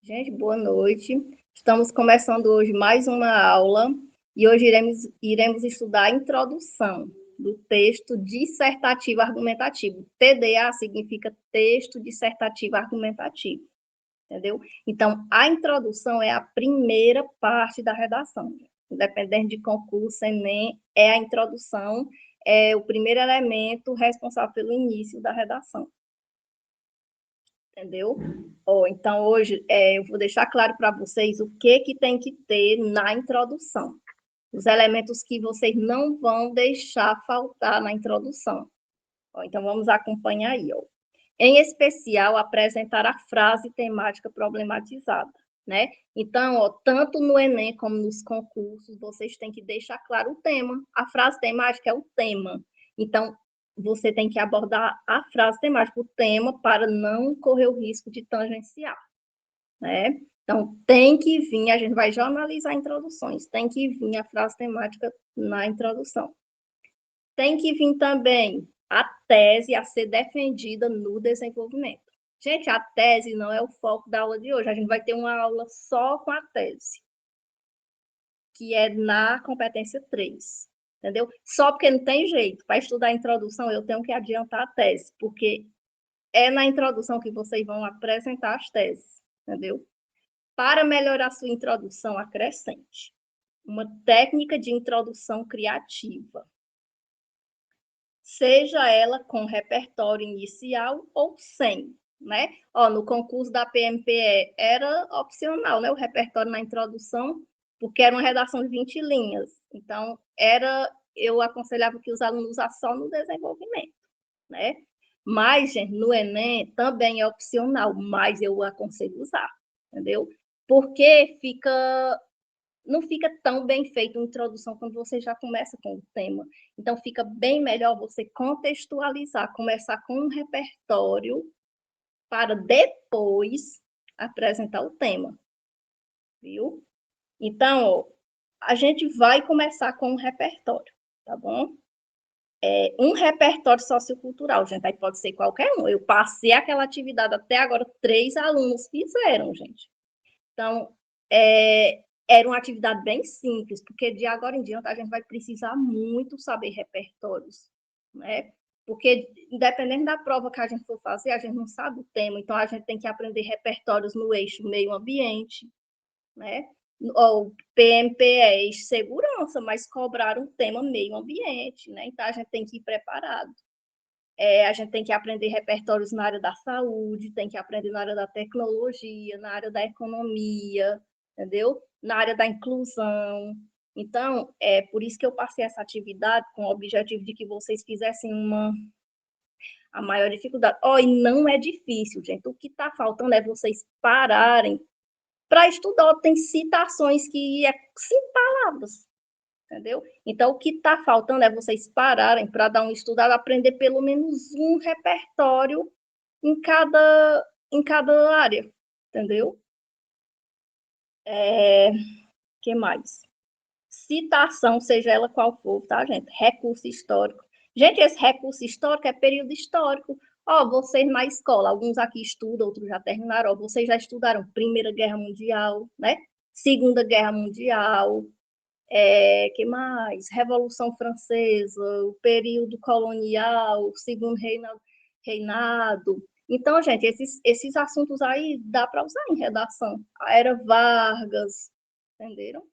Gente, boa noite. Estamos começando hoje mais uma aula e hoje iremos estudar a introdução do texto dissertativo argumentativo. TDA significa texto dissertativo argumentativo, entendeu? Então, a introdução é a primeira parte da redação. Independente de concurso, Enem, é a introdução, é o primeiro elemento responsável pelo início da redação. Entendeu? Então, hoje, eu vou deixar claro para vocês o que tem que ter na introdução. Os elementos que vocês não vão deixar faltar na introdução. Então, vamos acompanhar aí. Em especial, apresentar a frase temática problematizada, né? Então, tanto no Enem como nos concursos, vocês têm que deixar claro o tema. A frase temática é o tema. Então, você tem que abordar a frase temática, o tema, para não correr o risco de tangenciar, né? Então, tem que vir, a gente vai já analisar introduções, tem que vir a frase temática na introdução. Tem que vir também a tese a ser defendida no desenvolvimento. Gente, a tese não é o foco da aula de hoje, a gente vai ter uma aula só com a tese, que é na competência 3, entendeu? Só porque não tem jeito, para estudar a introdução eu tenho que adiantar a tese, porque é na introdução que vocês vão apresentar as teses, entendeu? Para melhorar sua introdução, acrescente uma técnica de introdução criativa, seja ela com repertório inicial ou sem, né? No concurso da PMPE era opcional, né? O repertório na introdução, porque era uma redação de 20 linhas. Então, eu aconselhava que os alunos usassem só no desenvolvimento, né? Mas, gente, no Enem também é opcional, mas eu aconselho usar, entendeu? Porque não fica tão bem feito a introdução quando você já começa com o tema. Então, fica bem melhor você contextualizar, começar com um repertório para depois apresentar o tema, viu? Então, a gente vai começar com um repertório, tá bom? Um repertório sociocultural, gente, aí pode ser qualquer um. Eu passei aquela atividade até agora, 3 alunos fizeram, gente. Então, era uma atividade bem simples, porque de agora em diante a gente vai precisar muito saber repertórios, né? Porque, independente da prova que a gente for fazer, a gente não sabe o tema, então a gente tem que aprender repertórios no eixo meio ambiente, né? Ou PMPE, segurança, mas cobraram um tema meio ambiente, né? Então a gente tem que ir preparado. A gente tem que aprender repertórios na área da saúde, tem que aprender na área da tecnologia, na área da economia, entendeu? Na área da inclusão. Então, é por isso que eu passei essa atividade com o objetivo de que vocês fizessem a maior dificuldade. E não é difícil, gente. O que está faltando é vocês pararem para estudar. Tem citações que é 5 palavras, entendeu? Então, o que está faltando é vocês pararem para dar um estudado, aprender pelo menos um repertório em cada área, entendeu? Que mais? Citação, seja ela qual for, tá, gente? Recurso histórico. Gente, esse recurso histórico é período histórico. Vocês na escola, alguns aqui estudam, outros já terminaram. Vocês já estudaram Primeira Guerra Mundial, né? Segunda Guerra Mundial, que mais? Revolução Francesa, o período colonial, o segundo reinado. Então, gente, esses assuntos aí dá para usar em redação. A Era Vargas, entenderam?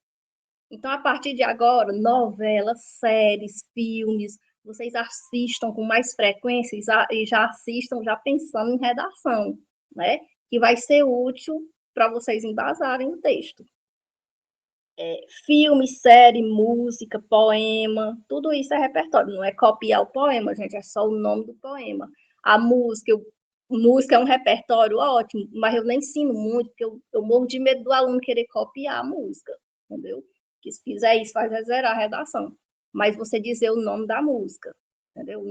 Então, a partir de agora, novelas, séries, filmes, vocês assistam com mais frequência e já assistam já pensando em redação, né? Que vai ser útil para vocês embasarem o texto. Filme, série, música, poema, tudo isso é repertório, não é copiar o poema, gente, é só o nome do poema. A música é um repertório ótimo, mas eu nem ensino muito, porque eu morro de medo do aluno querer copiar a música, entendeu? Que se fizer isso, vai zerar a redação. Mas você dizer o nome da música, entendeu?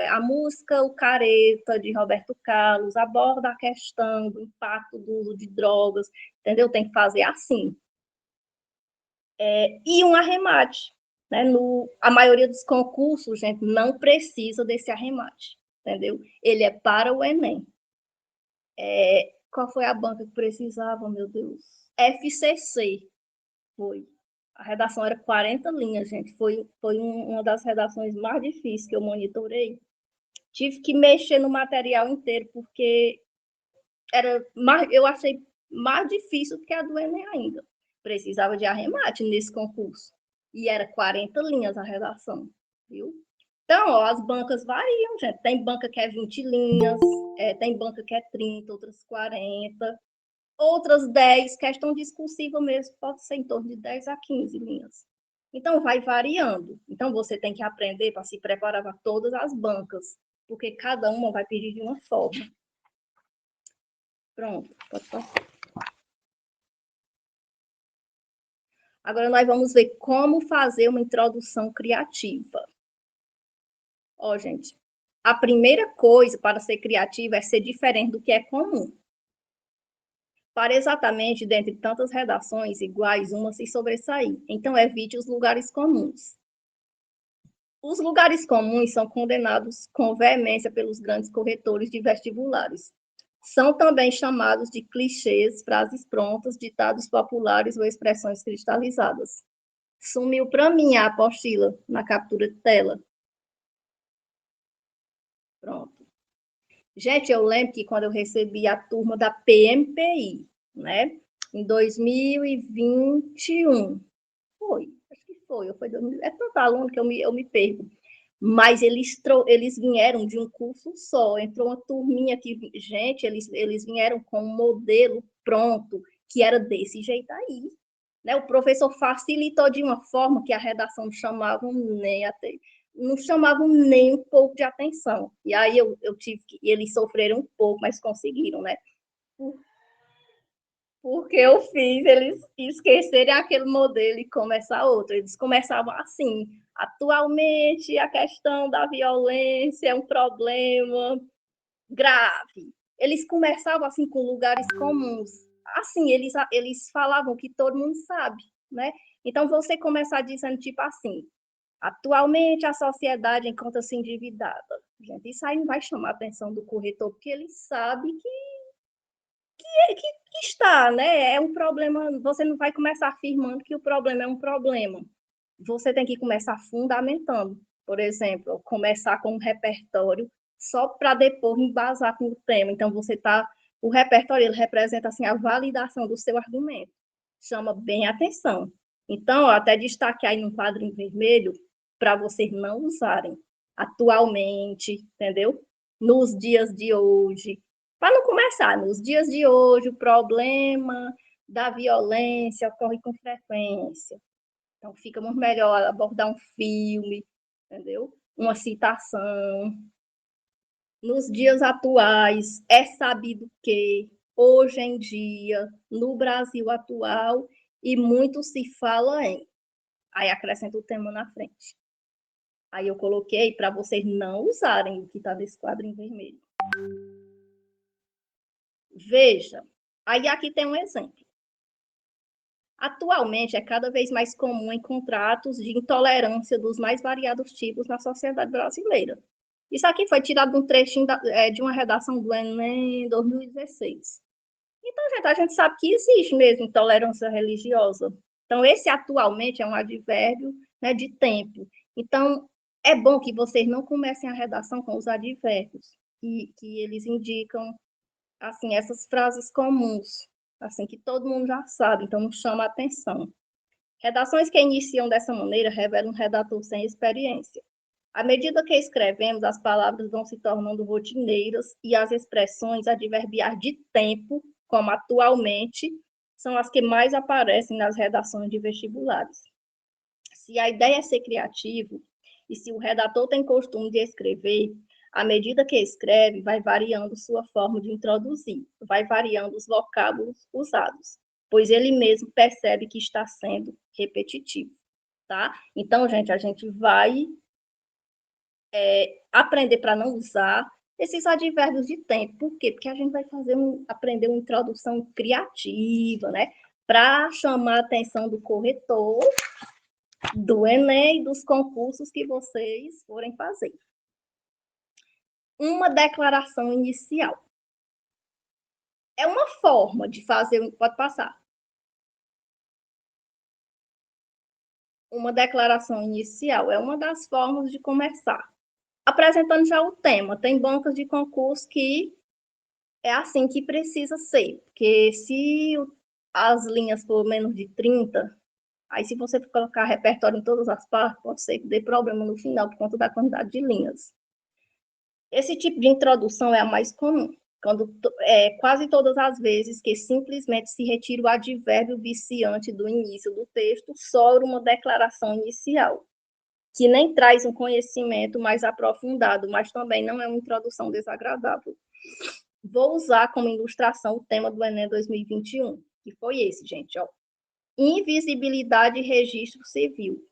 A música O Careta, de Roberto Carlos, aborda a questão do impacto do uso de drogas, entendeu? Tem que fazer assim. E um arremate. Né? A maioria dos concursos, gente, não precisa desse arremate, entendeu? Ele é para o Enem. qual foi a banca que precisava, meu Deus? FCC, foi. A redação era 40 linhas, gente. Foi uma das redações mais difíceis que eu monitorei. Tive que mexer no material inteiro, porque eu achei mais difícil do que a do Enem ainda. Precisava de arremate nesse concurso. E era 40 linhas a redação, viu? Então, ó, as bancas variam, gente. Tem banca que é 20 linhas, tem banca que é 30, outras 40, outras 10, questão discursiva mesmo, pode ser em torno de 10 a 15 linhas. Então, vai variando. Então, você tem que aprender para se preparar para todas as bancas, porque cada uma vai pedir de uma forma. Pronto, pode passar. Agora, nós vamos ver como fazer uma introdução criativa. Ó, gente, a primeira coisa para ser criativa é ser diferente do que é comum. Para exatamente, dentre tantas redações iguais, uma se sobressair. Então, evite os lugares comuns. Os lugares comuns são condenados com veemência pelos grandes corretores de vestibulares. São também chamados de clichês, frases prontas, ditados populares ou expressões cristalizadas. Sumiu para mim a apostila na captura de tela. Pronto. Gente, eu lembro que quando eu recebi a turma da PMPI, né, em 2021, acho que foi, é tanto aluno que eu me perco, mas eles vieram de um curso só, entrou uma turminha que, gente, eles vieram com um modelo pronto, que era desse jeito aí, né? O professor facilitou de uma forma que a redação não chamavam nem um pouco de atenção. E aí eu tive que, eles sofreram um pouco, mas conseguiram, né? Porque eu fiz eles esquecerem aquele modelo e começar outro. Eles começavam assim. Atualmente, a questão da violência é um problema grave. Eles começavam assim com lugares comuns. Assim, eles falavam que todo mundo sabe, né? Então, você começar dizendo tipo assim, atualmente a sociedade encontra-se endividada. Gente, isso aí não vai chamar a atenção do corretor, porque ele sabe que está, né? É um problema. Você não vai começar afirmando que o problema é um problema. Você tem que começar fundamentando. Por exemplo, começar com um repertório só para depois embasar com o tema. Então, o repertório ele representa assim a validação do seu argumento. Chama bem atenção. Então, eu até destaquei aí no quadrinho vermelho para vocês não usarem atualmente, entendeu? Nos dias de hoje, para não começar, nos dias de hoje, o problema da violência ocorre com frequência. Então, fica muito melhor abordar um filme, entendeu? Uma citação. Nos dias atuais, é sabido que, hoje em dia, no Brasil atual, e muito se fala em. Aí acrescenta o tema na frente. Aí eu coloquei para vocês não usarem o que está nesse quadrinho vermelho. Veja, aí aqui tem um exemplo. Atualmente, é cada vez mais comum encontrar atos de intolerância dos mais variados tipos na sociedade brasileira. Isso aqui foi tirado de um trechinho de uma redação do Enem 2016. Então, a gente sabe que existe mesmo intolerância religiosa. Então, esse atualmente é um advérbio, né, de tempo. Então, é bom que vocês não comecem a redação com os advérbios, que eles indicam assim, essas frases comuns, assim, que todo mundo já sabe, então não chama atenção. Redações que iniciam dessa maneira revelam um redator sem experiência. À medida que escrevemos, as palavras vão se tornando rotineiras e as expressões adverbiais de tempo, como atualmente, são as que mais aparecem nas redações de vestibulares. Se a ideia é ser criativo e se o redator tem costume de escrever, à medida que escreve, vai variando sua forma de introduzir, vai variando os vocábulos usados, pois ele mesmo percebe que está sendo repetitivo, tá? Então, gente, a gente vai aprender para não usar esses advérbios de tempo. Por quê? Porque a gente vai aprender uma introdução criativa, né? Para chamar a atenção do corretor, do Enem e dos concursos que vocês forem fazer. Uma declaração inicial. É uma forma de fazer, pode passar, uma declaração inicial, é uma das formas de começar. Apresentando já o tema, tem bancas de concurso que é assim que precisa ser, porque se as linhas for menos de 30, aí se você colocar repertório em todas as partes, pode ser que dê problema no final por conta da quantidade de linhas. Esse tipo de introdução é a mais comum, quando quase todas as vezes que simplesmente se retira o advérbio viciante do início do texto, sobra uma declaração inicial, que nem traz um conhecimento mais aprofundado, mas também não é uma introdução desagradável. Vou usar como ilustração o tema do Enem 2021, que foi esse, gente, ó. Invisibilidade e registro civil,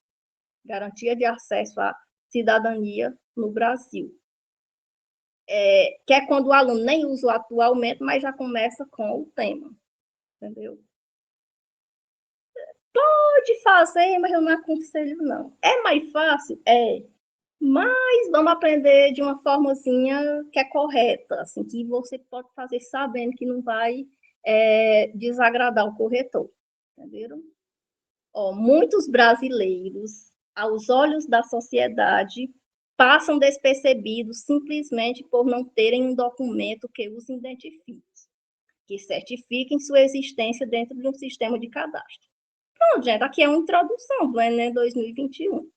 garantia de acesso à cidadania no Brasil. Que é quando o aluno nem usa atualmente, mas já começa com o tema, entendeu? Pode fazer, mas eu não aconselho, não. É mais fácil? É. Mas vamos aprender de uma formazinha que é correta, assim, que você pode fazer sabendo que não vai desagradar o corretor, entenderam? Ó, muitos brasileiros, aos olhos da sociedade, passam despercebidos simplesmente por não terem um documento que os identifique, que certifiquem sua existência dentro de um sistema de cadastro. Pronto, gente, aqui é uma introdução do Enem 2021.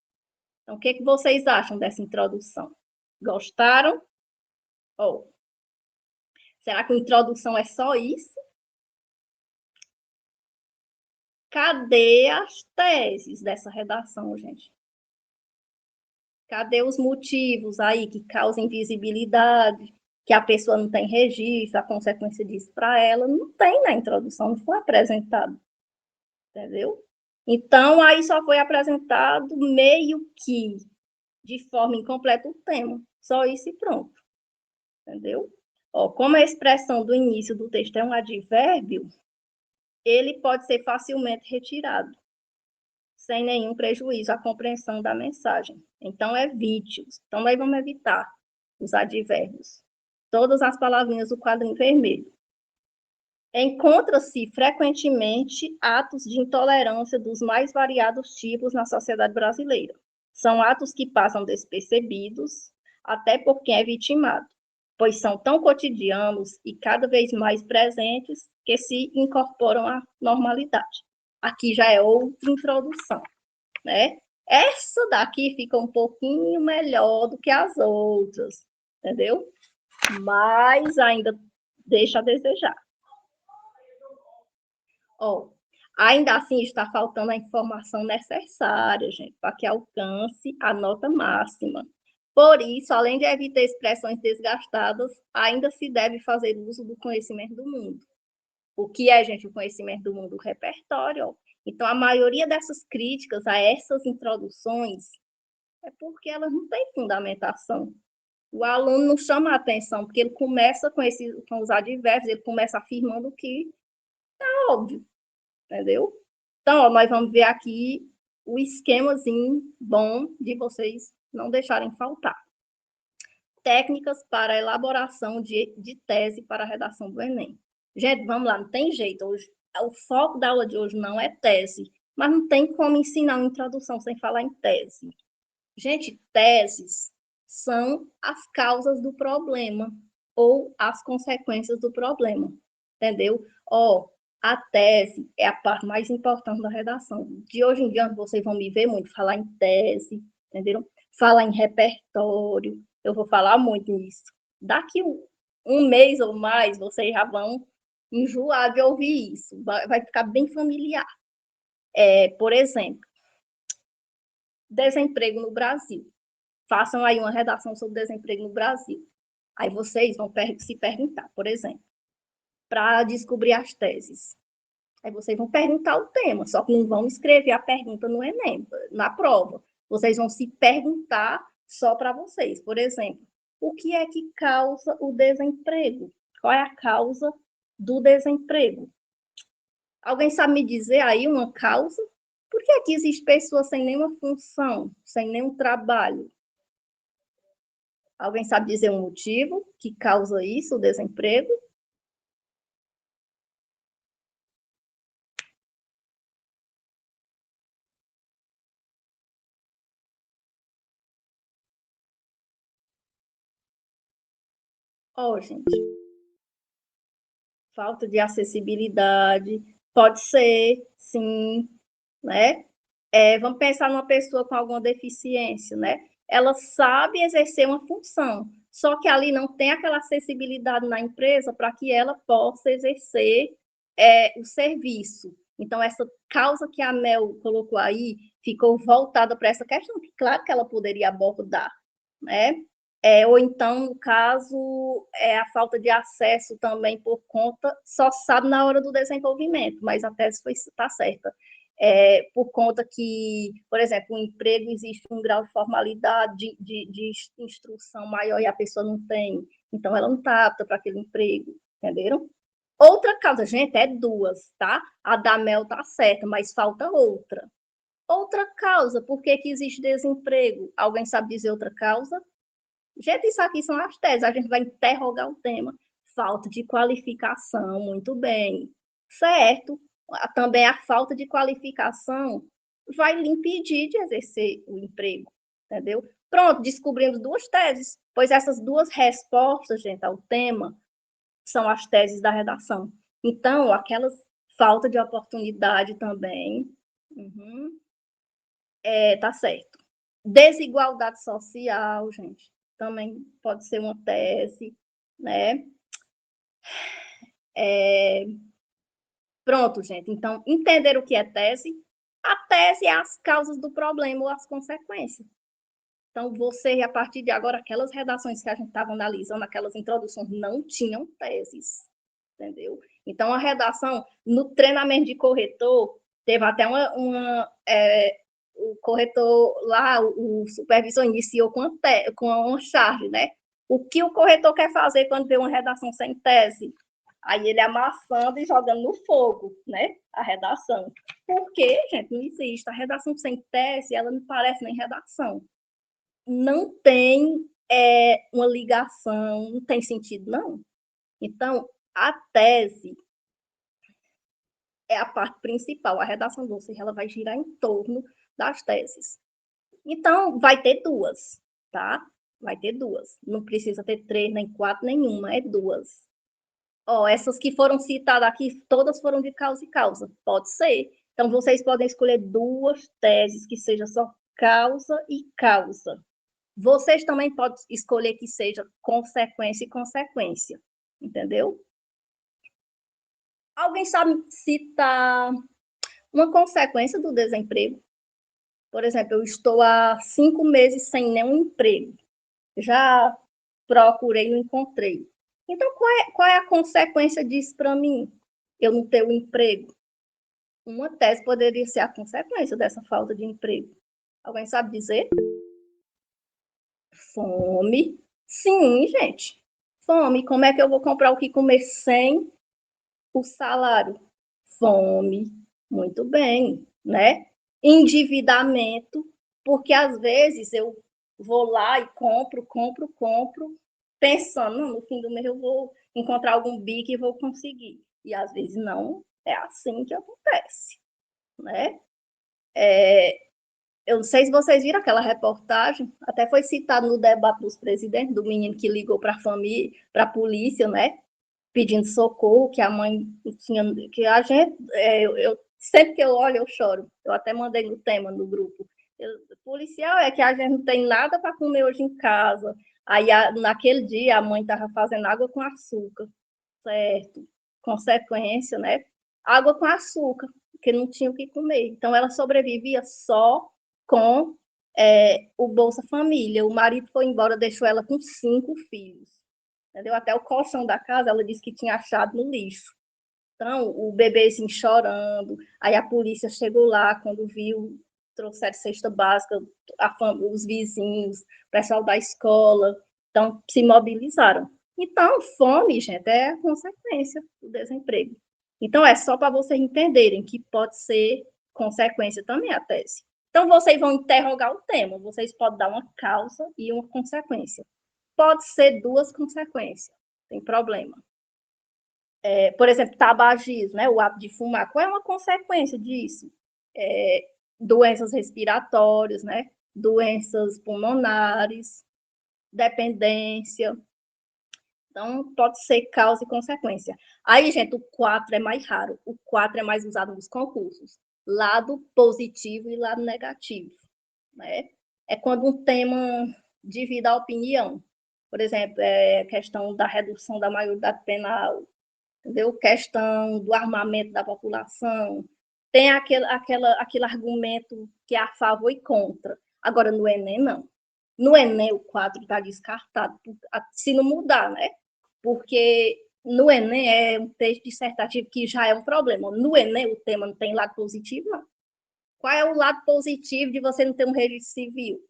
Então, o que vocês acham dessa introdução? Gostaram? Oh, será que a introdução é só isso? Cadê as teses dessa redação, gente? Cadê os motivos aí que causam invisibilidade, que a pessoa não tem registro, a consequência disso para ela? Não tem na introdução, não foi apresentado, entendeu? Então, aí só foi apresentado meio que de forma incompleta o tema. Só isso e pronto, entendeu? Ó, como a expressão do início do texto é um advérbio, ele pode ser facilmente retirado, sem nenhum prejuízo à compreensão da mensagem. Então, evite. Então, nós vamos evitar os advérbios. Todas as palavrinhas do quadrinho vermelho. Encontra-se frequentemente atos de intolerância dos mais variados tipos na sociedade brasileira. São atos que passam despercebidos, até por quem é vitimado, pois são tão cotidianos e cada vez mais presentes que se incorporam à normalidade. Aqui já é outra introdução, né? Essa daqui fica um pouquinho melhor do que as outras, entendeu? Mas ainda deixa a desejar. Ó, ainda assim está faltando a informação necessária, gente, para que alcance a nota máxima. Por isso, além de evitar expressões desgastadas, ainda se deve fazer uso do conhecimento do mundo. O que é, gente, o conhecimento do mundo? O repertório. Ó. Então, a maioria dessas críticas a essas introduções é porque elas não têm fundamentação. O aluno não chama a atenção, porque ele começa com os advérbios, ele começa afirmando que é óbvio, entendeu? Então, ó, nós vamos ver aqui o esquemazinho bom de vocês não deixarem faltar. Técnicas para a elaboração de tese para a redação do Enem. Gente, vamos lá, não tem jeito. Hoje, o foco da aula de hoje não é tese, mas não tem como ensinar uma introdução sem falar em tese. Gente, teses são as causas do problema ou as consequências do problema, entendeu? Ó, a tese é a parte mais importante da redação. De hoje em diante, vocês vão me ver muito falar em tese, entenderam? Falar em repertório, eu vou falar muito nisso. Daqui um mês ou mais, vocês já vão enjoar de ouvir isso, vai ficar bem familiar. Por exemplo, desemprego no Brasil. Façam aí uma redação sobre desemprego no Brasil. Aí vocês vão se perguntar, por exemplo, para descobrir as teses. Aí vocês vão perguntar o tema, só que não vão escrever a pergunta no Enem, na prova. Vocês vão se perguntar só para vocês. Por exemplo, o que é que causa o desemprego? Qual é a causa do desemprego? Alguém sabe me dizer aí uma causa? Por que aqui existem pessoas sem nenhuma função, sem nenhum trabalho? Alguém sabe dizer um motivo que causa isso, o desemprego? Ó, gente, falta de acessibilidade, pode ser, sim, né? Vamos pensar numa pessoa com alguma deficiência, né? Ela sabe exercer uma função, só que ali não tem aquela acessibilidade na empresa para que ela possa exercer o serviço. Então, essa causa que a Mel colocou aí ficou voltada para essa questão, que claro que ela poderia abordar, né? Ou então, no caso, a falta de acesso também por conta, só sabe na hora do desenvolvimento, mas a tese está certa. Por conta que, por exemplo, o emprego existe um grau de formalidade, de instrução maior e a pessoa não tem, então ela não está apta para aquele emprego, entenderam? Outra causa, gente, é duas, tá? A da Mel tá certa, mas falta outra. Outra causa, por que que existe desemprego? Alguém sabe dizer outra causa? Gente, isso aqui são as teses, a gente vai interrogar o tema. Falta de qualificação, muito bem. Certo. Também a falta de qualificação vai lhe impedir de exercer o emprego, entendeu? Pronto, descobrimos duas teses, pois essas duas respostas, gente, ao tema, são as teses da redação. Então, aquelas falta de oportunidade também, tá certo. Desigualdade social, gente, também pode ser uma tese, né? Pronto, gente. Então, entender o que é tese? A tese é as causas do problema ou as consequências. Então, você, a partir de agora, aquelas redações que a gente estava analisando, aquelas introduções, não tinham teses, entendeu? Então, a redação, no treinamento de corretor, teve até o corretor lá, o supervisor iniciou com uma charge, né? O que o corretor quer fazer quando vê uma redação sem tese? Aí ele amassando e jogando no fogo, né? A redação. Porque, gente, não existe. A redação sem tese, ela não parece nem redação. Não tem uma ligação, não tem sentido, não. Então, a tese é a parte principal. A redação doce, ela vai girar em torno das teses. Então, vai ter duas, tá? Vai ter duas. Não precisa ter três, nem quatro, nenhuma, é duas. Essas que foram citadas aqui, todas foram de causa e causa. Pode ser. Então, vocês podem escolher duas teses que sejam só causa e causa. Vocês também podem escolher que seja consequência e consequência. Entendeu? Alguém sabe citar uma consequência do desemprego? Por exemplo, eu estou há 5 meses sem nenhum emprego. Já procurei e não encontrei. Então, qual é a consequência disso para mim? Eu não ter um emprego. Uma tese poderia ser a consequência dessa falta de emprego. Alguém sabe dizer? Fome. Sim, gente. Fome. Como é que eu vou comprar o que comer sem o salário? Fome. Muito bem, né? Endividamento, porque às vezes eu vou lá e compro, pensando, no fim do mês eu vou encontrar algum bico e vou conseguir. E às vezes não é assim que acontece, né? Eu não sei se vocês viram aquela reportagem, até foi citado no debate dos presidentes, do menino que ligou para a família, para a polícia, né? Pedindo socorro, que a mãe tinha, que a gente, sempre que eu olho, eu choro. Eu até mandei no tema no grupo. Policial é que a gente não tem nada para comer hoje em casa. Aí, naquele dia, a mãe estava fazendo água com açúcar, certo? Consequência, né? Água com açúcar, porque não tinha o que comer. Então, ela sobrevivia só com o Bolsa Família. O marido foi embora, deixou ela com 5 filhos. Entendeu? Até o colchão da casa, ela disse que tinha achado no lixo. Então, o bebê assim, chorando. Aí a polícia chegou lá, quando viu, trouxeram cesta básica, os vizinhos, o pessoal da escola. Então, se mobilizaram. Então, fome, gente, é a consequência do desemprego. Então, é só para vocês entenderem que pode ser consequência também a tese. Então, vocês vão interrogar o tema, vocês podem dar uma causa e uma consequência. Pode ser duas consequências, tem problema. Por exemplo, tabagismo, né, o hábito de fumar, qual é uma consequência disso? Doenças respiratórias, né, doenças pulmonares, dependência. Então, pode ser causa e consequência. Aí, gente, o 4 é mais raro. O 4 é mais usado nos concursos. Lado positivo e lado negativo, né? É quando um tema divide a opinião. Por exemplo, é questão da redução da maioridade penal, entendeu? Questão do armamento da população. Tem aquele argumento que é a favor e contra. Agora, no Enem, não. No Enem, o quadro está descartado, se não mudar, né? Porque no Enem é um texto dissertativo que já é um problema. No Enem, o tema não tem lado positivo, não. Qual é o lado positivo de você não ter um registro civil?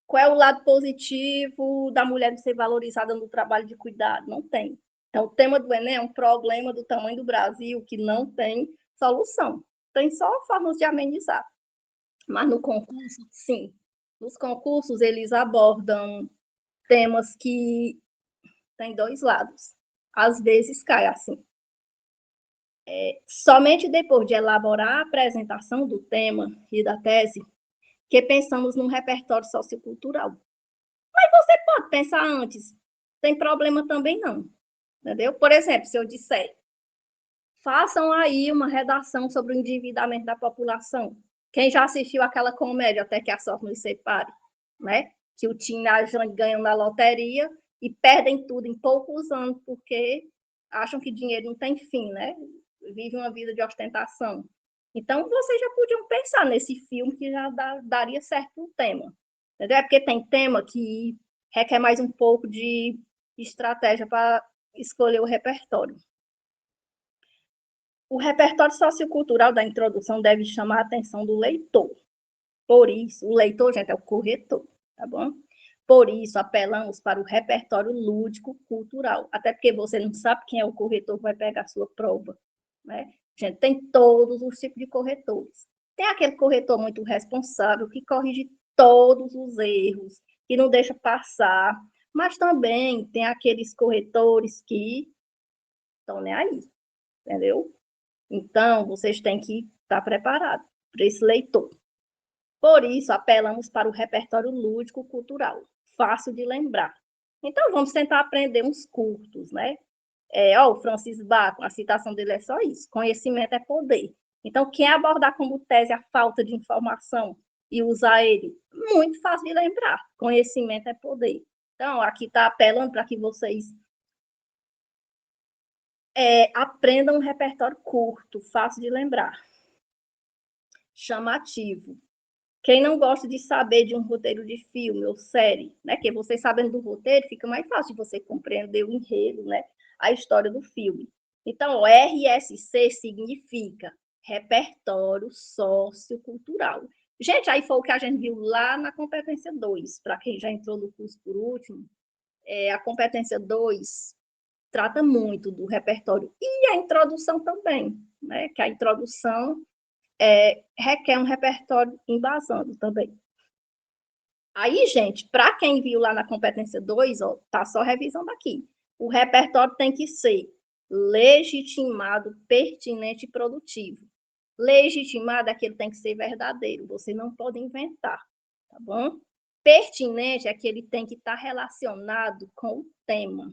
Qual é o lado positivo da mulher ser valorizada no trabalho de cuidado? Não tem. Então, o tema do Enem é um problema do tamanho do Brasil que não tem solução. Tem só formas de amenizar. Mas no concurso, sim. Nos concursos, eles abordam temas que têm dois lados. Às vezes cai assim. Somente depois de elaborar a apresentação do tema e da tese, que pensamos num repertório sociocultural. Você pode pensar antes, tem problema também não, entendeu? Por exemplo, se eu disser, façam aí uma redação sobre o endividamento da população. Quem já assistiu aquela comédia Até que a Sorte nos Separe, né? Que o time e a Jane ganham na loteria e perdem tudo em poucos anos porque acham que dinheiro não tem fim, né? Vivem uma vida de ostentação. Então, vocês já podiam pensar nesse filme que já daria certo o tema. Entendeu? É porque tem tema que requer mais um pouco de estratégia para escolher o repertório. O repertório sociocultural da introdução deve chamar a atenção do leitor. Por isso, o leitor, gente, é o corretor, tá bom? Por isso, apelamos para o repertório lúdico-cultural. Até porque você não sabe quem é o corretor que vai pegar a sua prova, né? Gente, tem todos os tipos de corretores. Tem aquele corretor muito responsável que corrige todos os erros, que não deixa passar, mas também tem aqueles corretores que estão nem aí, entendeu? Então, vocês têm que estar preparados para esse leitor. Por isso, apelamos para o repertório lúdico-cultural, fácil de lembrar. Então, vamos tentar aprender uns curtos, né? O Francis Bacon, a citação dele é só isso: conhecimento é poder. Então, quem abordar como tese a falta de informação e usar ele, muito fácil de lembrar: conhecimento é poder. Então, aqui está apelando para que vocês aprendam um repertório curto, fácil de lembrar, chamativo. Quem não gosta de saber de um roteiro de filme ou série, né? Que você sabendo do roteiro, fica mais fácil de você compreender o enredo, né? A história do filme. Então, o RSC significa Repertório Sociocultural. Gente, aí foi o que a gente viu lá na competência 2. Para quem já entrou no curso por último, a competência 2 trata muito do repertório e a introdução também, né? Que a introdução requer um repertório embasando também. Aí, gente, para quem viu lá na competência 2, ó, tá só revisando aqui. O repertório tem que ser legitimado, pertinente e produtivo. Legitimado é que ele tem que ser verdadeiro, você não pode inventar, tá bom? Pertinente é que ele tem que estar relacionado com o tema.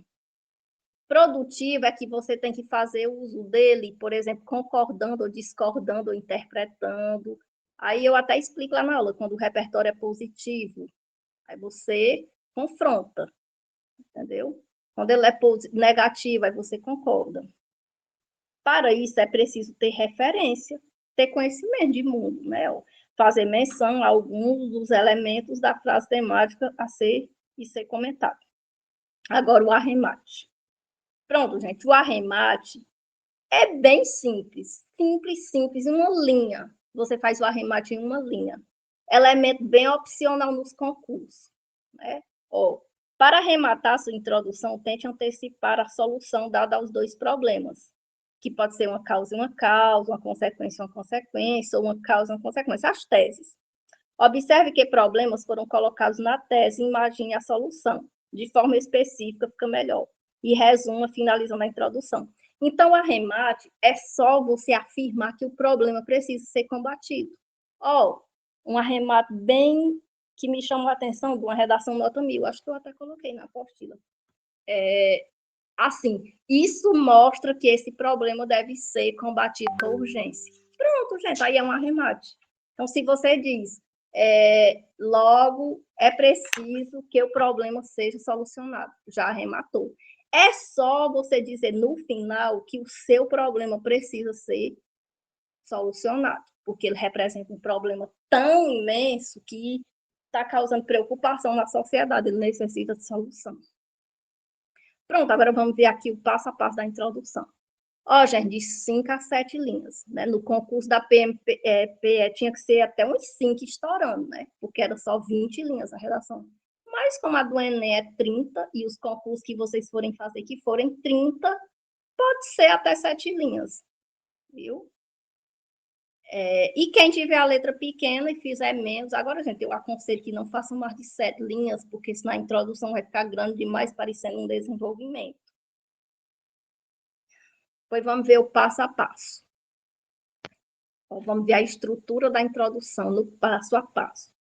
Produtivo é que você tem que fazer uso dele, por exemplo, concordando ou discordando ou interpretando. Aí eu até explico lá na aula, quando o repertório é positivo, aí você confronta, entendeu? Quando ele é negativo, aí você concorda. Para isso é preciso ter referência, ter conhecimento de mundo, né? Fazer menção a alguns dos elementos da frase temática a ser comentado. Agora, o arremate. Pronto, gente, o arremate é bem simples, simples, uma linha. Você faz o arremate em uma linha. Elemento bem opcional nos concursos, né? Para arrematar sua introdução, tente antecipar a solução dada aos dois problemas, que pode ser uma causa e uma consequência e uma consequência, ou uma causa e uma consequência, as teses. Observe que problemas foram colocados na tese e imagine a solução. De forma específica, fica melhor. E resuma, finalizando a introdução. Então, o arremate é só você afirmar que o problema precisa ser combatido. Um arremate bem que me chamou a atenção de uma redação nota 1000. Acho que eu até coloquei na apostila. Assim, isso mostra que esse problema deve ser combatido com urgência. Pronto, gente, aí é um arremate. Então, se você diz, logo é preciso que o problema seja solucionado, já arrematou. É só você dizer no final que o seu problema precisa ser solucionado, porque ele representa um problema tão imenso que está causando preocupação na sociedade, ele necessita de solução. Pronto, agora vamos ver aqui o passo a passo da introdução. Ó, gente, de 5 a 7 linhas, né? No concurso da PMPE tinha que ser até uns 5 estourando, né? Porque era só 20 linhas a redação. Mas como a do Enem é 30 e os concursos que vocês forem fazer que forem 30, pode ser até 7 linhas, viu? E quem tiver a letra pequena e fizer menos, agora, gente, eu aconselho que não façam mais de 7 linhas, porque senão a introdução vai ficar grande demais, parecendo um desenvolvimento. Pois vamos ver o passo a passo. Vamos ver a estrutura da introdução no passo a passo.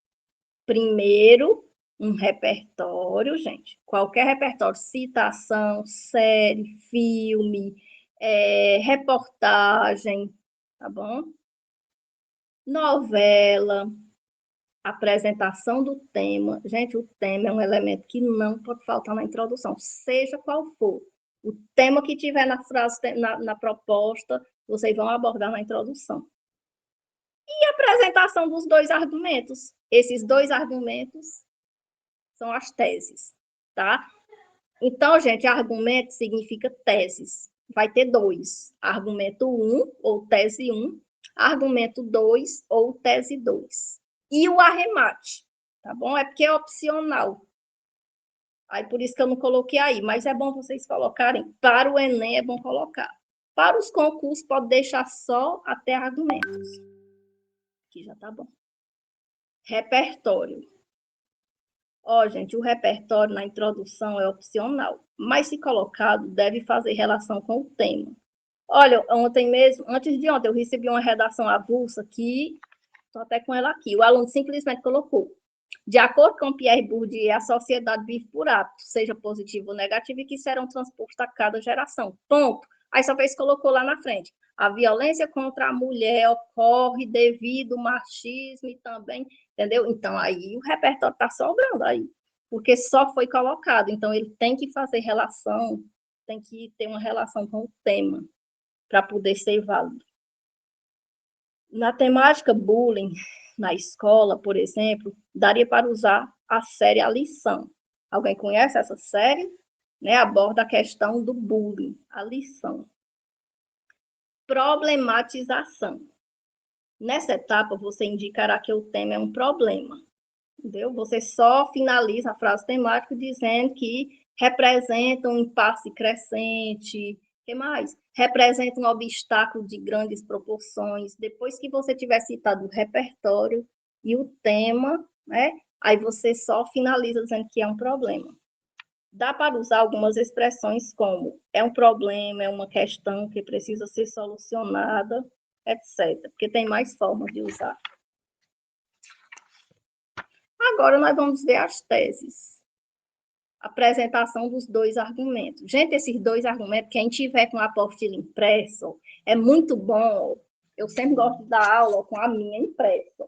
Primeiro, um repertório, gente. Qualquer repertório, citação, série, filme, reportagem, tá bom? Novela, apresentação do tema. Gente, o tema é um elemento que não pode faltar na introdução, seja qual for. O tema que tiver na frase, na proposta, vocês vão abordar na introdução. E a apresentação dos dois argumentos. Esses dois argumentos são as teses, tá? Então, gente, argumento significa teses. Vai ter dois. Argumento 1, ou tese 1. Argumento 2, ou tese 2. E o arremate, tá bom? É porque é opcional. Aí, por isso que eu não coloquei aí. Mas é bom vocês colocarem. Para o Enem, é bom colocar. Para os concursos, pode deixar só até argumentos. Aqui já tá bom. Repertório. Ó, gente, o repertório na introdução é opcional, mas se colocado, deve fazer relação com o tema. Olha, ontem mesmo, antes de ontem, eu recebi uma redação avulsa aqui, estou até com ela aqui. O aluno simplesmente colocou: de acordo com Pierre Bourdieu, a sociedade vive por hábitos, seja positivo ou negativo, e que serão transpostos a cada geração. Ponto. Aí só fez colocou lá na frente: a violência contra a mulher ocorre devido ao machismo e também, entendeu? Então, aí o repertório está sobrando aí, porque só foi colocado. Então, ele tem que fazer relação, tem que ter uma relação com o tema, para poder ser válido. Na temática bullying, na escola, por exemplo, daria para usar a série A Lição. Alguém conhece essa série? Né? Aborda a questão do bullying, a lição. Problematização. Nessa etapa, você indicará que o tema é um problema. Entendeu? Você só finaliza a frase temática dizendo que representa um impasse crescente. O que mais? Representa um obstáculo de grandes proporções. Depois que você tiver citado o repertório e o tema, né? Aí você só finaliza dizendo que é um problema. Dá para usar algumas expressões como é um problema, é uma questão que precisa ser solucionada, etc. Porque tem mais formas de usar. Agora nós vamos ver as teses. Apresentação dos dois argumentos. Gente, esses dois argumentos, quem tiver com a apostila impressa, é muito bom. Eu sempre gosto de dar aula com a minha impressa.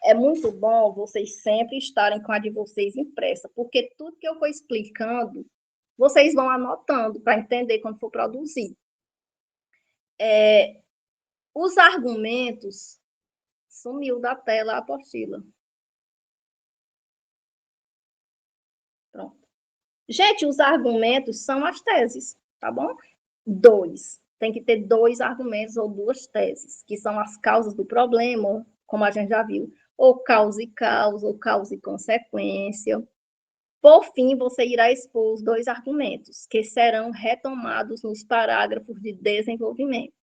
É muito bom vocês sempre estarem com a de vocês impressa, porque tudo que eu for explicando, vocês vão anotando para entender quando for produzir. Os argumentos, sumiu da tela a apostila. Pronto. Gente, os argumentos são as teses, tá bom? Dois. Tem que ter dois argumentos ou duas teses, que são as causas do problema, como a gente já viu, ou causa e consequência. Por fim, você irá expor os dois argumentos, que serão retomados nos parágrafos de desenvolvimento.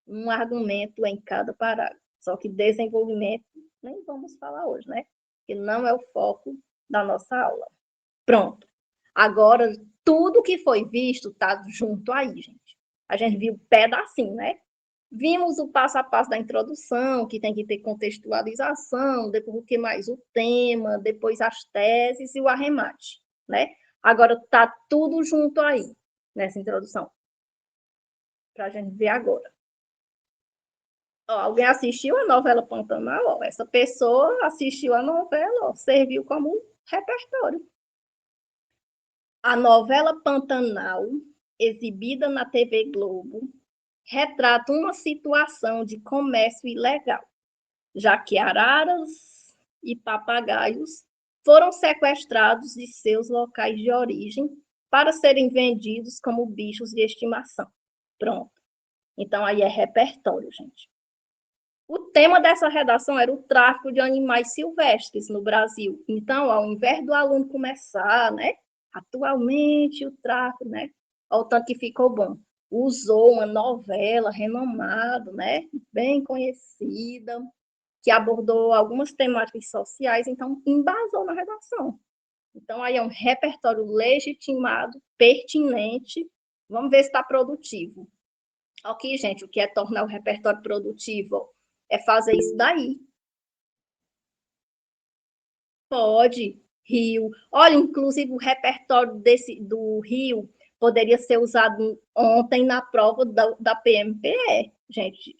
Um argumento em cada parágrafo. Só que desenvolvimento nem vamos falar hoje, né? Que não é o foco da nossa aula. Pronto. Agora, tudo que foi visto está junto aí, gente. A gente viu pedacinho, né? Vimos o passo a passo da introdução, que tem que ter contextualização, depois o que mais? O tema, depois as teses e o arremate, né? Agora está tudo junto aí, nessa introdução, para a gente ver agora. Ó, alguém assistiu a novela Pantanal? Ó, essa pessoa assistiu a novela, ó, serviu como repertório. A novela Pantanal, exibida na TV Globo, retrata uma situação de comércio ilegal, já que araras e papagaios foram sequestrados de seus locais de origem para serem vendidos como bichos de estimação. Pronto. Então, aí é repertório, gente. O tema dessa redação era o tráfico de animais silvestres no Brasil. Então, ao invés do aluno começar, né? Atualmente o tráfico, né? Olha o tanto que ficou bom. Usou uma novela renomada, né? Bem conhecida, que abordou algumas temáticas sociais, então embasou na redação. Então, aí é um repertório legitimado, pertinente. Vamos ver se está produtivo. Ok, gente, o que é tornar o repertório produtivo? É fazer isso daí. Pode, Rio. Olha, inclusive o repertório do Rio poderia ser usado ontem na prova da PMPE, gente,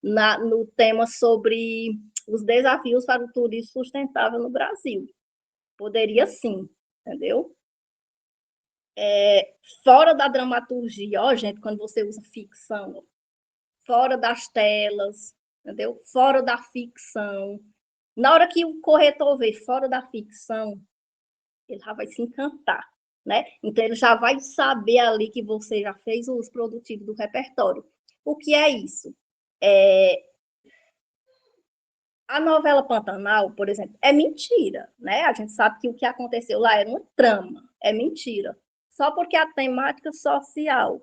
no tema sobre os desafios para o turismo sustentável no Brasil. Poderia sim, entendeu? Fora da dramaturgia, ó, gente, quando você usa ficção, fora das telas, entendeu? Fora da ficção. Na hora que o corretor vê fora da ficção, ele já vai se encantar, né? Então, ele já vai saber ali que você já fez o uso produtivo do repertório. O que é isso? A novela Pantanal, por exemplo, é mentira, né? A gente sabe que o que aconteceu lá era uma trama, é mentira. Só porque a temática social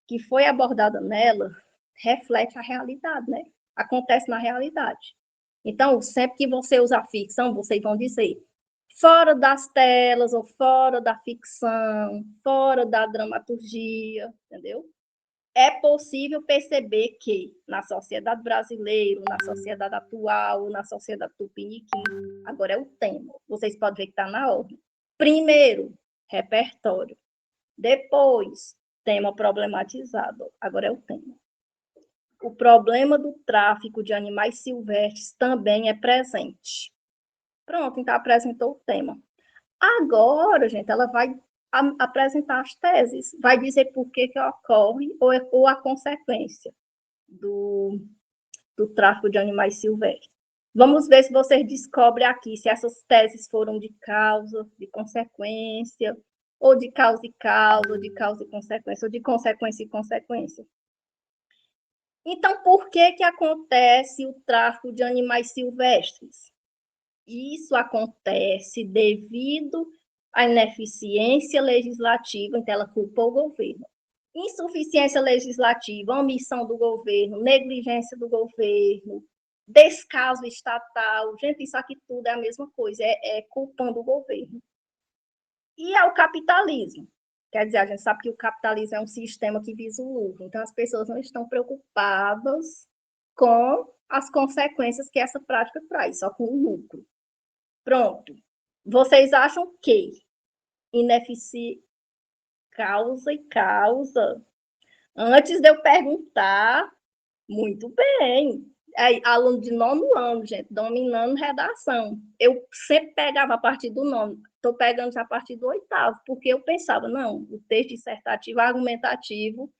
que foi abordada nela reflete a realidade, né? Acontece na realidade. Então, sempre que você usa a ficção, vocês vão dizer fora das telas ou fora da ficção, fora da dramaturgia, entendeu? É possível perceber que na sociedade brasileira, na sociedade atual, na sociedade tupiniquim, agora é o tema. Vocês podem ver que está na ordem. Primeiro, repertório. Depois, tema problematizado. Agora é o tema. O problema do tráfico de animais silvestres também é presente. Pronto, então apresentou o tema. Agora, gente, ela vai apresentar as teses, vai dizer por que ocorre ou a consequência do tráfico de animais silvestres. Vamos ver se vocês descobrem aqui se essas teses foram de causa, de consequência, ou de causa e causa, ou de causa e consequência, ou de consequência e consequência. Então, por que acontece o tráfico de animais silvestres? Isso acontece devido à ineficiência legislativa, então ela culpa o governo. Insuficiência legislativa, omissão do governo, negligência do governo, descaso estatal. Gente, isso aqui tudo é a mesma coisa, é culpando o governo. E é o capitalismo. Quer dizer, a gente sabe que o capitalismo é um sistema que visa o lucro, então as pessoas não estão preocupadas com as consequências que essa prática traz, só com o lucro. Pronto. Vocês acham que ineficiência causa e causa? Antes de eu perguntar, muito bem. Aí, aluno de nono ano, gente, dominando redação. Eu sempre pegava a partir do nono, estou pegando já a partir do oitavo, porque eu pensava, não, o texto dissertativo, argumentativo,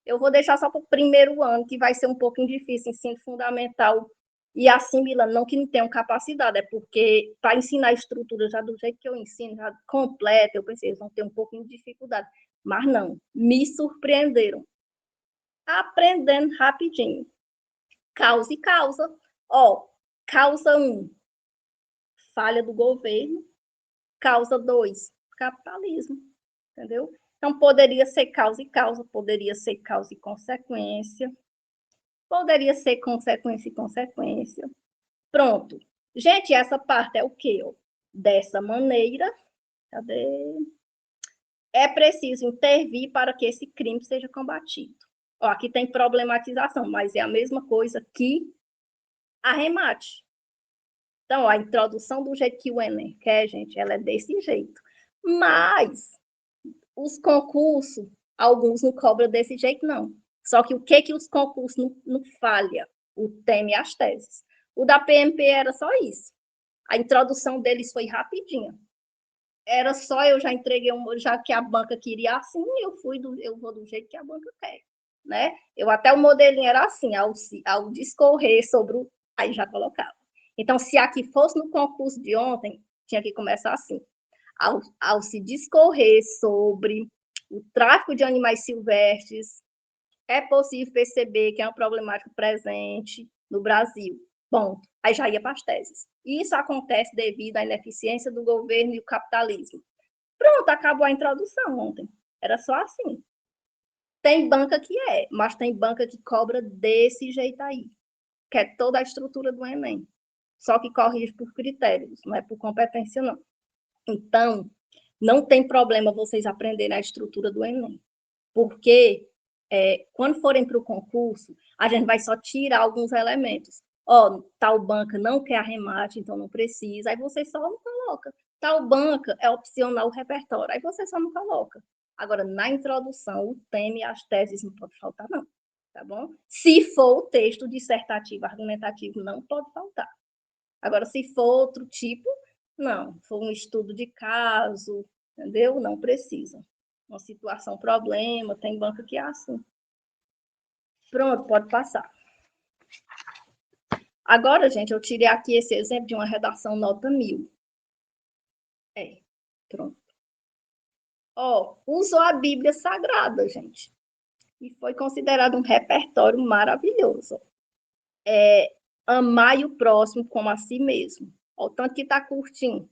eu vou deixar só para o primeiro ano, que vai ser um pouquinho difícil, ensino fundamental e assimilando, não que não tenham capacidade, é porque para ensinar a estrutura já do jeito que eu ensino, já completa, eu pensei, eles vão ter um pouquinho de dificuldade. Mas não, me surpreenderam. Aprendendo rapidinho. Causa e causa. Ó, causa 1, falha do governo. Causa 2, capitalismo. Entendeu? Então, poderia ser causa e causa, poderia ser causa e consequência, poderia ser consequência e consequência. Pronto. Gente, essa parte é o quê? Dessa maneira, cadê? É preciso intervir para que esse crime seja combatido. Ó, aqui tem problematização, mas é a mesma coisa que arremate. Então, a introdução do jeito que o Enem quer, gente, ela é desse jeito. Mas os concursos, alguns não cobram desse jeito, não. Só que o que os concursos não falham? O tema e as teses. O da PMP era só isso. A introdução deles foi rapidinha. Era só eu já entreguei, já que a banca queria assim, eu vou do jeito que a banca quer. Né? Eu até o modelinho era assim, ao discorrer sobre o. Aí já colocava. Então, se aqui fosse no concurso de ontem, tinha que começar assim. Ao se discorrer sobre o tráfico de animais silvestres, é possível perceber que é uma problemática presente no Brasil. Bom, aí já ia para as teses. Isso acontece devido à ineficiência do governo e o capitalismo. Pronto, acabou a introdução ontem. Era só assim. Tem banca que mas tem banca que cobra desse jeito aí, que é toda a estrutura do Enem. Só que corrige por critérios, não é por competência, não. Então, não tem problema vocês aprenderem a estrutura do Enem, porque quando forem para o concurso, a gente vai só tirar alguns elementos. Ó, tal banca não quer arremate, então não precisa, aí você só não coloca. Tal banca é opcional o repertório, aí você só não coloca. Agora, na introdução, o tema e as teses não pode faltar, não. Tá bom? Se for o texto dissertativo, argumentativo, não pode faltar. Agora, se for outro tipo, não. Se for um estudo de caso, entendeu? Não precisa. Uma situação, problema, tem banca que é assim. Pronto, pode passar. Agora, gente, eu tirei aqui esse exemplo de uma redação nota 1000. Pronto. Ó, usou a Bíblia Sagrada, gente. E foi considerado um repertório maravilhoso. Amai o próximo como a si mesmo. Ó, o tanto que tá curtinho.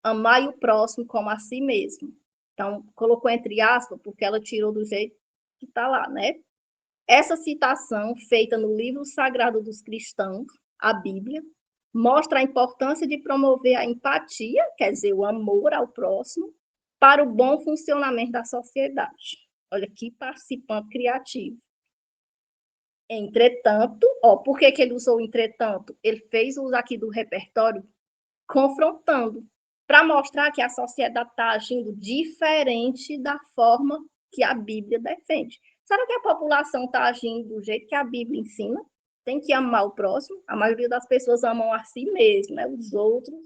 Amai o próximo como a si mesmo. Então, colocou entre aspas, porque ela tirou do jeito que está lá, né? Essa citação, feita no livro sagrado dos cristãos, a Bíblia, mostra a importância de promover a empatia, quer dizer, o amor ao próximo, para o bom funcionamento da sociedade. Olha que participante criativo. Entretanto, ó, por que ele usou entretanto? Ele fez uso aqui do repertório confrontando, para mostrar que a sociedade está agindo diferente da forma que a Bíblia defende. Será que a população está agindo do jeito que a Bíblia ensina? Tem que amar o próximo. A maioria das pessoas amam a si mesmo, né? Os outros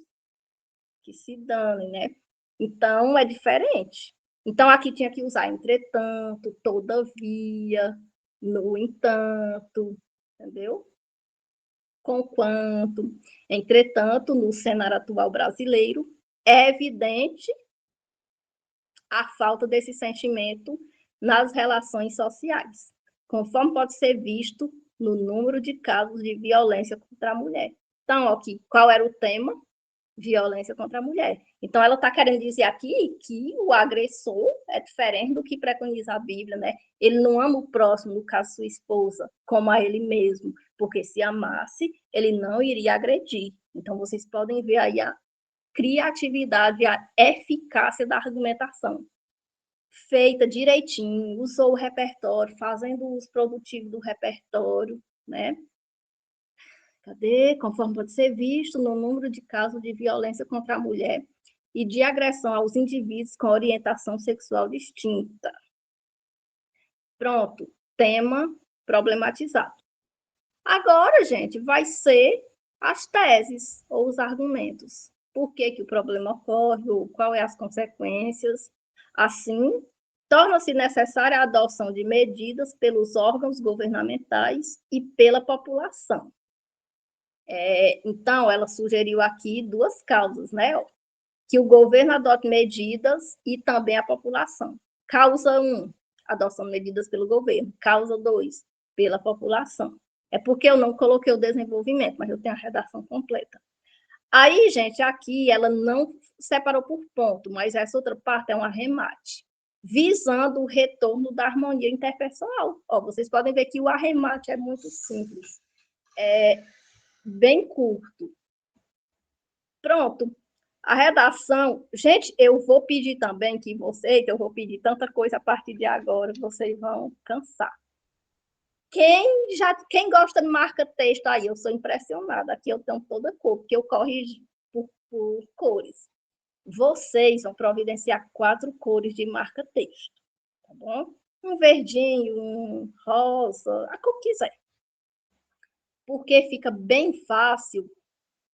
que se danem, né? Então, é diferente. Então, aqui tinha que usar entretanto, todavia, no entanto, entendeu? Conquanto, entretanto, no cenário atual brasileiro, é evidente a falta desse sentimento nas relações sociais, conforme pode ser visto no número de casos de violência contra a mulher. Então, aqui, qual era o tema? Violência contra a mulher. Então, ela está querendo dizer aqui que o agressor é diferente do que preconiza a Bíblia, né? Ele não ama o próximo, no caso, sua esposa, como a ele mesmo, porque se amasse, ele não iria agredir. Então, vocês podem ver aí a criatividade e a eficácia da argumentação. Feita direitinho, usou o repertório, fazendo uso produtivo do repertório, né? Cadê? Conforme pode ser visto no número de casos de violência contra a mulher e de agressão aos indivíduos com orientação sexual distinta. Pronto, tema problematizado. Agora, gente, vai ser as teses ou os argumentos. Por que que o problema ocorre, ou qual é as consequências. Assim, torna-se necessária a adoção de medidas pelos órgãos governamentais e pela população. Então, ela sugeriu aqui duas causas, né? Que o governo adote medidas e também a população. Causa 1, adoção de medidas pelo governo. Causa 2, pela população. É porque eu não coloquei o desenvolvimento, mas eu tenho a redação completa. Aí, gente, aqui ela não separou por ponto, mas essa outra parte é um arremate, visando o retorno da harmonia interpessoal. Ó, vocês podem ver que o arremate é muito simples. Bem curto. Pronto. A redação, gente, eu vou pedir também que vocês, eu vou pedir tanta coisa a partir de agora, vocês vão cansar. Quem gosta de marca texto aí, eu sou impressionada. Aqui eu tenho toda cor, porque eu corrijo por cores. vocês vão providenciar 4 cores de marca-texto, tá bom? Um verdinho, um rosa, a cor que quiser. Porque fica bem fácil,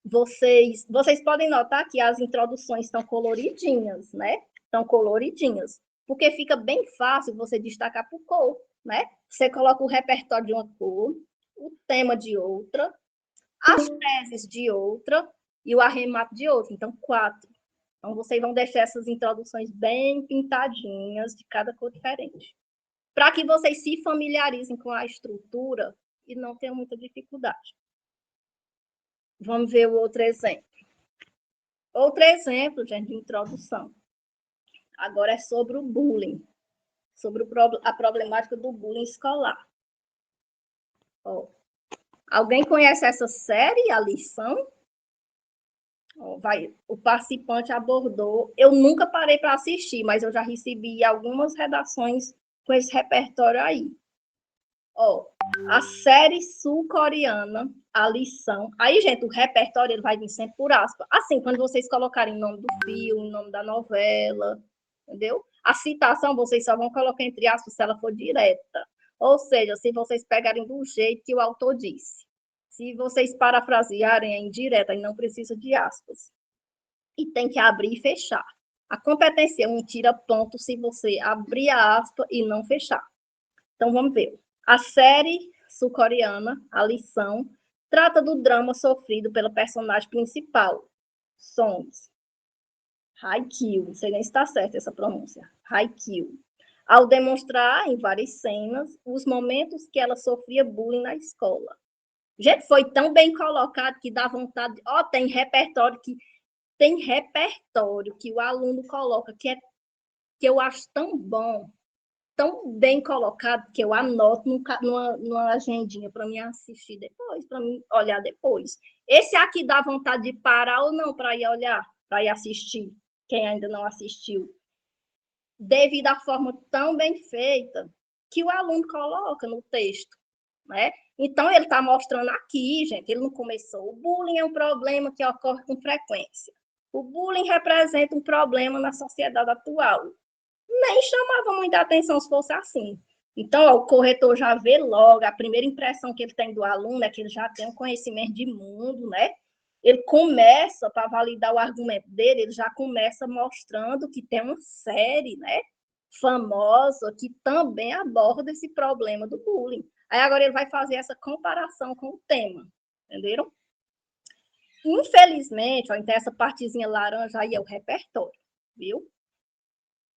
vocês podem notar que as introduções estão coloridinhas, né? Estão coloridinhas, porque fica bem fácil você destacar por cor, né? Você coloca o repertório de uma cor, o tema de outra, as teses de outra e o arremate de outra. Então, 4. Então, vocês vão deixar essas introduções bem pintadinhas, de cada cor diferente, para que vocês se familiarizem com a estrutura e não tenham muita dificuldade. Vamos ver o outro exemplo. Outro exemplo, gente, de introdução. Agora é sobre o bullying, sobre a problemática do bullying escolar. Ó, alguém conhece essa série, a lição? O participante abordou. Eu nunca parei para assistir, mas eu já recebi algumas redações com esse repertório aí. Ó, a série sul-coreana, a lição. Aí, gente, o repertório ele vai vir sempre por aspas. Assim, quando vocês colocarem o nome do filme, o nome da novela, entendeu? A citação vocês só vão colocar entre aspas se ela for direta. Ou seja, se vocês pegarem do jeito que o autor disse. Se vocês parafrasearem, é indireta e não precisa de aspas. E tem que abrir e fechar. A competência é um tira ponto se você abrir a aspa e não fechar. Então, vamos ver. A série sul-coreana, a lição, trata do drama sofrido pela personagem principal, Songs. Haikyuu, não sei nem se está certa essa pronúncia. Haikyuu. Ao demonstrar em várias cenas os momentos que ela sofria bullying na escola. Gente, foi tão bem colocado que dá vontade. Ó, tem repertório que o aluno coloca que eu acho tão bom, tão bem colocado, que eu anoto numa agendinha para mim assistir depois, para mim olhar depois. Esse aqui dá vontade de parar ou não para ir olhar, para ir assistir, quem ainda não assistiu. Devido à forma tão bem feita que o aluno coloca no texto, né? Então, ele está mostrando aqui, gente, ele não começou. O bullying é um problema que ocorre com frequência. O bullying representa um problema na sociedade atual. Nem chamava muita atenção se fosse assim. Então, ó, o corretor já vê logo, a primeira impressão que ele tem do aluno é que ele já tem um conhecimento de mundo, né? Ele começa, para validar o argumento dele, ele já começa mostrando que tem uma série, né, famosa que também aborda esse problema do bullying. Aí agora ele vai fazer essa comparação com o tema, entenderam? Infelizmente, ó, então essa partezinha laranja aí é o repertório, viu?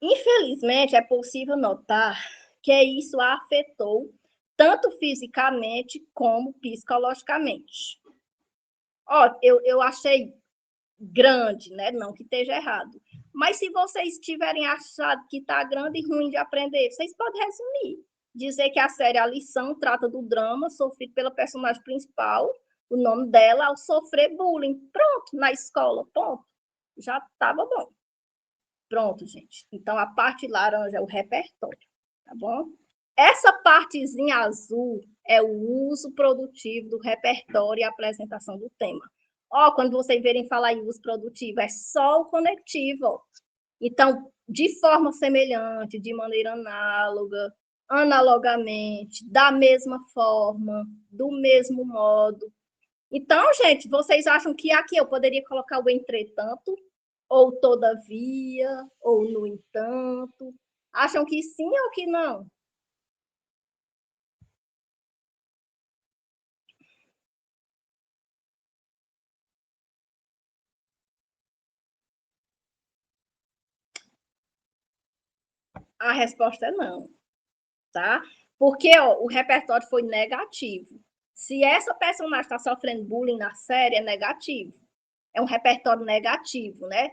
Infelizmente, é possível notar que isso a afetou tanto fisicamente como psicologicamente. Ó, eu achei grande, né? Não que esteja errado. Mas se vocês tiverem achado que está grande e ruim de aprender, vocês podem resumir. Dizer que a série A Lição trata do drama sofrido pela personagem principal, o nome dela, ao sofrer bullying. Pronto, na escola, ponto. Já estava bom. Pronto, gente. Então, a parte laranja é o repertório, tá bom? Essa partezinha azul é o uso produtivo do repertório e a apresentação do tema. Ó, quando vocês verem falar em uso produtivo, é só o conectivo. Ó. Então, de forma semelhante, de maneira análoga, analogamente, da mesma forma, do mesmo modo. Então, gente, vocês acham que aqui eu poderia colocar o entretanto, ou todavia, ou no entanto? Acham que sim ou que não? A resposta é não, tá? Porque ó, o repertório foi negativo. Se essa personagem está sofrendo bullying na série, é negativo. É um repertório negativo, né?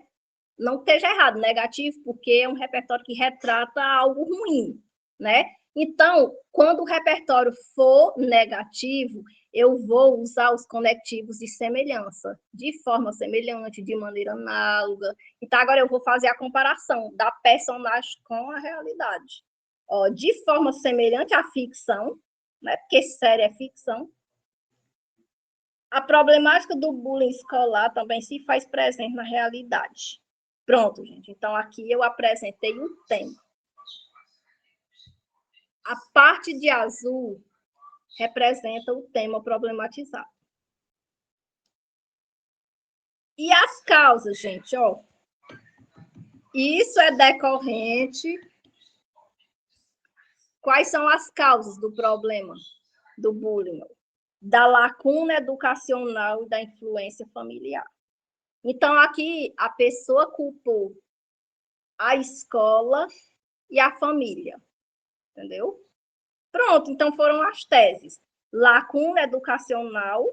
Não esteja errado, negativo, porque é um repertório que retrata algo ruim, né? Então, quando o repertório for negativo, eu vou usar os conectivos de semelhança, de forma semelhante, de maneira análoga. Então, agora eu vou fazer a comparação da personagem com a realidade. Ó, de forma semelhante à ficção, né? Porque série é ficção. A problemática do bullying escolar também se faz presente na realidade. Pronto, gente. Então, aqui eu apresentei o tema. A parte de azul representa o tema problematizado. E as causas, gente, ó. Isso é decorrente. Quais são as causas do problema do bullying? Da lacuna educacional e da influência familiar. Então, aqui, a pessoa culpou a escola e a família, entendeu? Pronto, então foram as teses. Lacuna educacional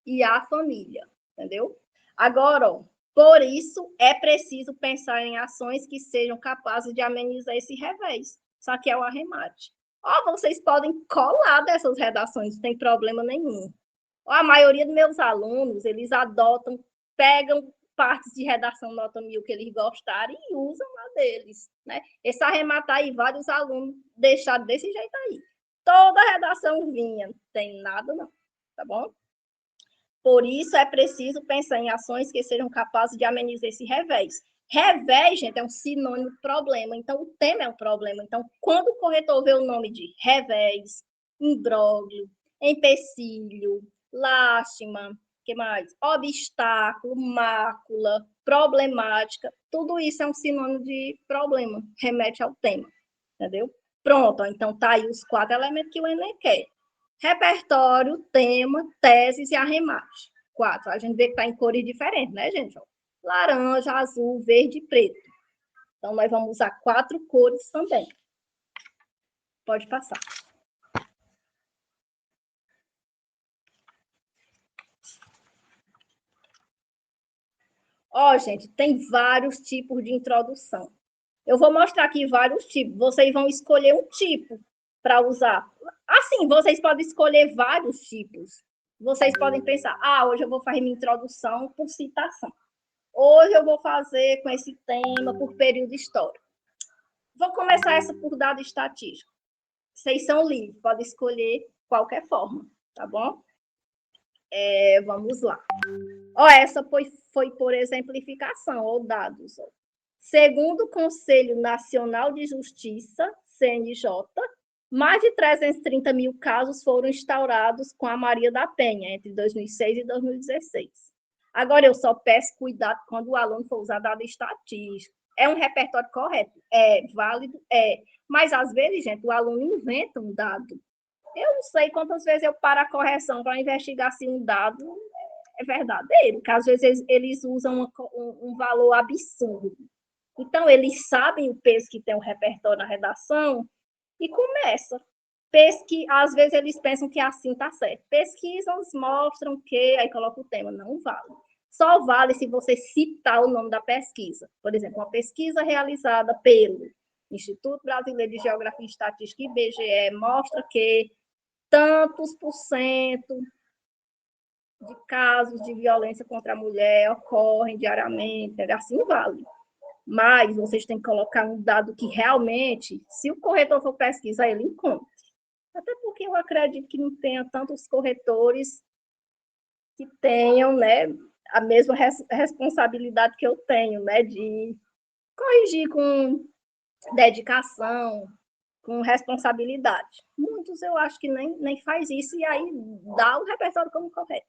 e a família, entendeu? Agora, ó, por isso é preciso pensar em ações que sejam capazes de amenizar esse revés. Isso aqui é o arremate. Ó, vocês podem colar dessas redações, não tem problema nenhum. Ó, a maioria dos meus alunos, eles adotam, pegam partes de redação nota 1000 que eles gostarem e usam a deles, né? Esse arrematar aí, vários alunos deixaram desse jeito aí. Toda a redação vinha, não tem nada não, tá bom? Por isso é preciso pensar em ações que sejam capazes de amenizar esse revés. Revés, gente, é um sinônimo de problema, então o tema é um problema. Então, quando o corretor vê o nome de revés, imbróglio, empecilho, lástima, que mais? Obstáculo, mácula, problemática, tudo isso é um sinônimo de problema, remete ao tema, entendeu? Pronto, então tá aí os 4 elementos que o Enem quer. Repertório, tema, teses e arremate. 4. A gente vê que está em cores diferentes, né, gente? Laranja, azul, verde e preto. Então, nós vamos usar 4 cores também. Pode passar. Ó, gente, tem vários tipos de introdução. Eu vou mostrar aqui vários tipos. Vocês vão escolher um tipo para usar. Assim, vocês podem escolher vários tipos. Vocês podem pensar, hoje eu vou fazer minha introdução por citação. Hoje eu vou fazer com esse tema por período histórico. Vou começar essa por dado estatístico. Vocês são livres, podem escolher qualquer forma, tá bom? Vamos lá. Essa foi por exemplificação, ou dados. Segundo o Conselho Nacional de Justiça, CNJ, mais de 330 mil casos foram instaurados com a Maria da Penha entre 2006 e 2016. Agora, eu só peço cuidado quando o aluno for usar dado estatístico. É um repertório correto? É válido? É. Mas, às vezes, gente, o aluno inventa um dado. Eu não sei quantas vezes eu paro a correção para investigar se um dado é verdadeiro, porque às vezes eles usam um valor absurdo. Então, eles sabem o peso que tem o repertório na redação e começa. Às vezes eles pensam que assim está certo. Pesquisas mostram que, aí coloca o tema, não vale. Só vale se você citar o nome da pesquisa. Por exemplo, uma pesquisa realizada pelo Instituto Brasileiro de Geografia e Estatística, IBGE, mostra que tantos por cento de casos de violência contra a mulher ocorrem diariamente, assim vale. Mas vocês têm que colocar um dado que realmente, se o corretor for pesquisar, ele encontra. Até porque eu acredito que não tenha tantos corretores que tenham, né, a mesma responsabilidade que eu tenho, né, de corrigir com dedicação, com responsabilidade. Muitos eu acho que nem faz isso e aí dá o repertório como correto,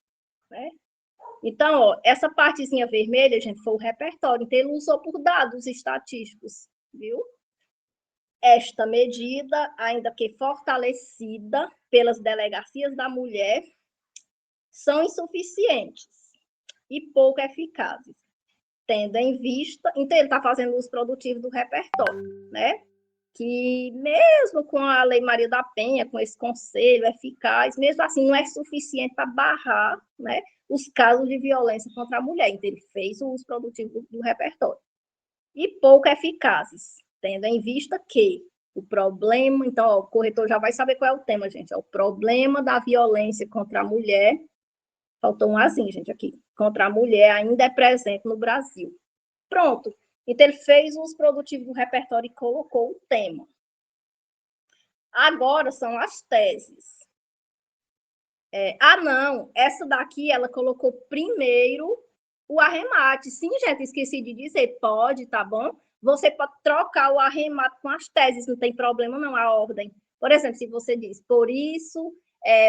né? Então, ó, essa partezinha vermelha, gente, foi o repertório. Então, ele usou por dados estatísticos, viu? Esta medida, ainda que fortalecida pelas delegacias da mulher, são insuficientes e pouco eficazes, tendo em vista... Então, ele está fazendo uso produtivo do repertório, né? Que mesmo com a Lei Maria da Penha, com esse conselho eficaz, mesmo assim não é suficiente para barrar, né, os casos de violência contra a mulher. Então, ele fez o uso produtivo do repertório. E pouco eficazes, tendo em vista que o problema... Então, ó, o corretor já vai saber qual é o tema, gente. É o problema da violência contra a mulher. Faltou um azinho, gente, aqui. Contra a mulher ainda é presente no Brasil. Pronto. Então, ele fez o uso produtivo do repertório e colocou o tema. Agora são as teses. Não, essa daqui ela colocou primeiro O arremate, sim, gente, esqueci de dizer, pode, tá bom? Você pode trocar o arremate com as teses, não tem problema não, a ordem. Por exemplo, se você diz, por isso,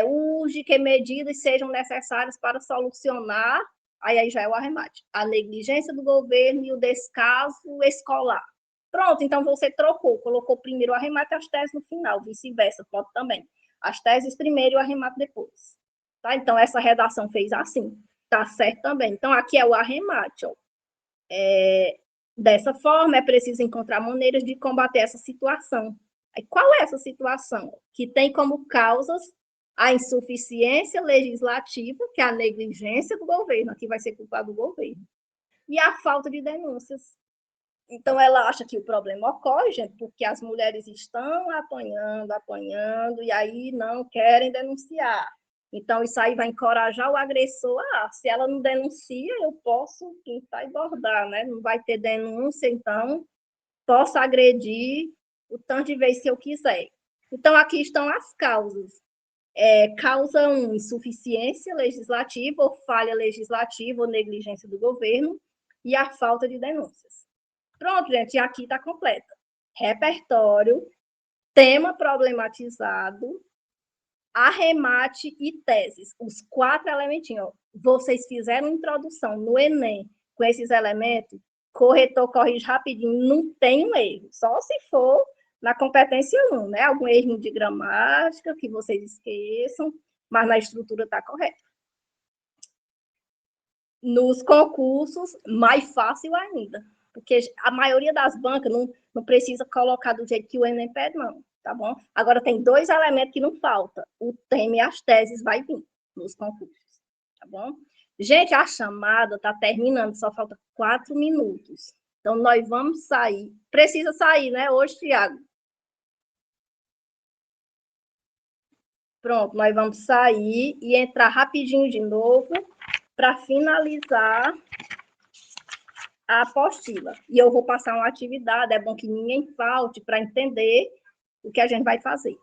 urge que medidas sejam necessárias para solucionar, aí já é o arremate, a negligência do governo e o descaso escolar. Pronto, então você trocou, colocou primeiro o arremate e as teses no final, vice-versa, pode também. As teses primeiro e o arremate depois. Tá? Então, essa redação fez assim. Tá certo também. Então, aqui é o arremate. Ó. Dessa forma, é preciso encontrar maneiras de combater essa situação. Aí, qual é essa situação? Que tem como causas a insuficiência legislativa, que é a negligência do governo, aqui vai ser culpado do governo, e a falta de denúncias. Então, ela acha que o problema ocorre, gente, porque as mulheres estão apanhando, e aí não querem denunciar. Então, isso aí vai encorajar o agressor. Se ela não denuncia, eu posso pintar e bordar, né? Não vai ter denúncia, então posso agredir o tanto de vezes que eu quiser. Então, aqui estão as causas. Causa 1, insuficiência legislativa, ou falha legislativa, ou negligência do governo, e a falta de denúncias. Pronto, gente, aqui está completa. Repertório, tema problematizado, arremate e teses. Os 4 elementinhos. Vocês fizeram introdução no Enem com esses elementos, corretor corrige rapidinho, não tem um erro. Só se for na competência 1, né? Algum erro de gramática que vocês esqueçam, mas na estrutura está correta. Nos concursos, mais fácil ainda, porque a maioria das bancas não precisa colocar do jeito que o Enem pede, não, tá bom? Agora, tem 2 elementos que não faltam, o tema e as teses vai vir nos concursos, tá bom? Gente, a chamada tá terminando, só falta 4 minutos. Então, nós vamos sair. Precisa sair, né, hoje, Tiago? Pronto, nós vamos sair e entrar rapidinho de novo para finalizar a apostila. E eu vou passar uma atividade, é bom que ninguém falte para entender o que a gente vai fazer.